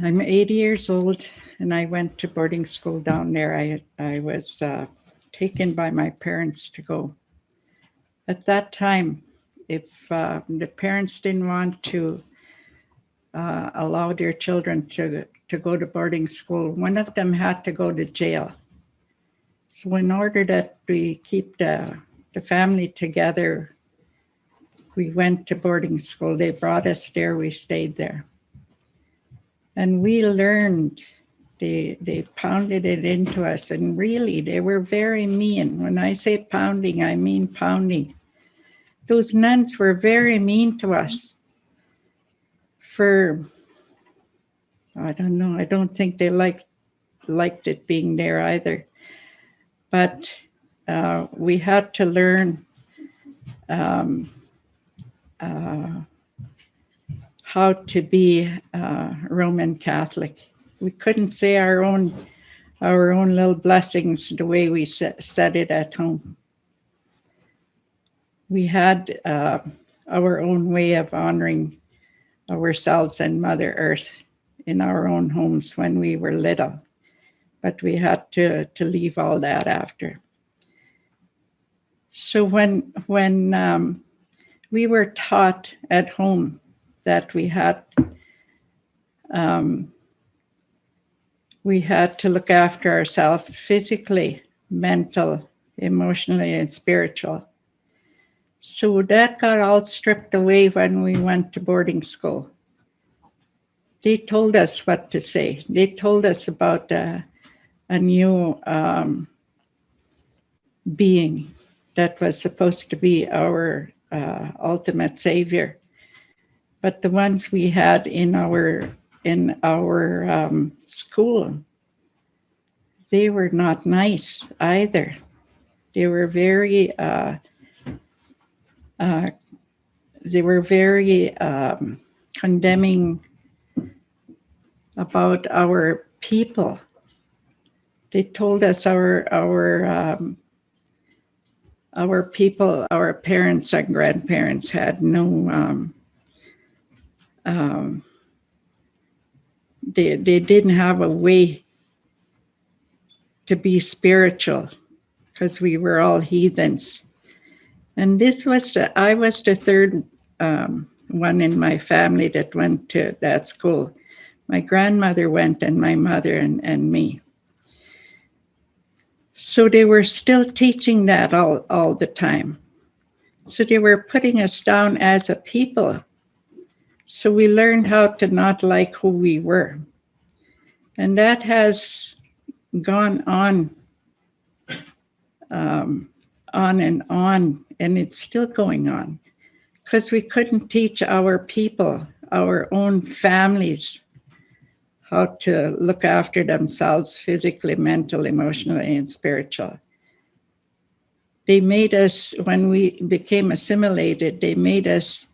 I'm 80 years old, and I went to boarding school down there. I was taken by my parents to go. At that time, if the parents didn't want to allow their children to go to boarding school, one of them had to go to jail. So in order that we keep the family together, we went to boarding school. They brought us there. We stayed there. And we learned, they pounded it into us. And really, they were very mean. When I say pounding, I mean pounding. Those nuns were very mean to us for, I don't know, I don't think they liked it being there either. But we had to learn how to be Roman Catholic. We couldn't say our own little blessings the way we said it at home. We had our own way of honoring ourselves and Mother Earth in our own homes when we were little, but we had to leave all that after. So when we were taught at home that we had to look after ourselves physically, mental, emotionally, and spiritual. So that got all stripped away when we went to boarding school. They told us what to say. They told us about a new being that was supposed to be our ultimate savior. But the ones we had in our school, they were not nice either. They were very condemning about our people. They told us our people, our parents and grandparents had no. They didn't have a way to be spiritual because we were all heathens. And I was the third one in my family that went to that school. My grandmother went, and my mother and me. So they were still teaching that all the time. So they were putting us down as a people. So we learned how to not like who we were. And that has gone on and on, and it's still going on. Because we couldn't teach our people, our own families, how to look after themselves physically, mentally, emotionally, and spiritual. They made us, when we became assimilated, they made us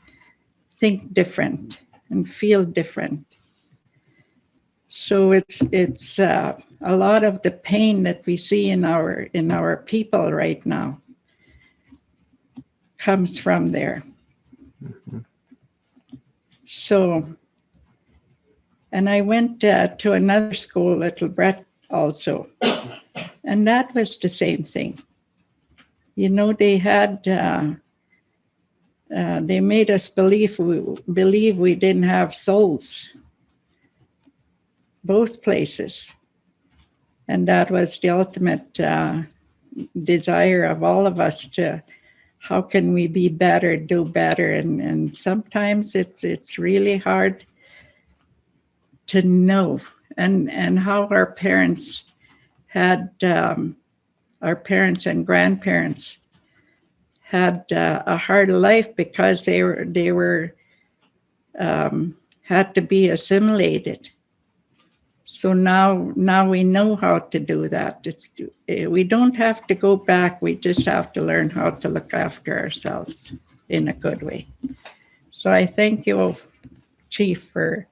think different and feel different. So it's a lot of the pain that we see in our people right now comes from there. Mm-hmm. So, and I went to another school, Little Brett, also, and that was the same thing. You know, they had they made us believe we didn't have souls. Both places. And that was the ultimate desire of all of us to, how can we be better, do better? And sometimes it's really hard to know. And how our parents had, our parents and grandparents had a hard life because they were had to be assimilated. So now we know how to do that. We don't have to go back. We just have to learn how to look after ourselves in a good way. So I thank you, Chief, for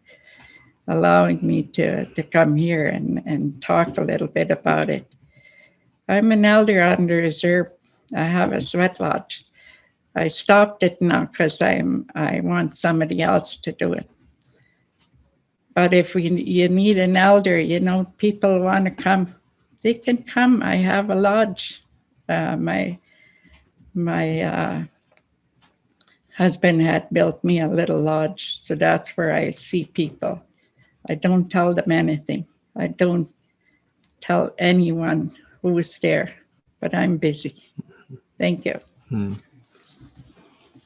allowing me to come here and talk a little bit about it. I'm an elder on the reserve. I have a sweat lodge. I stopped it now because I want somebody else to do it. But if you need an elder, you know, people want to come, they can come. I have a lodge. My husband had built me a little lodge, so that's where I see people. I don't tell them anything. I don't tell anyone who is there, but I'm busy. Thank you.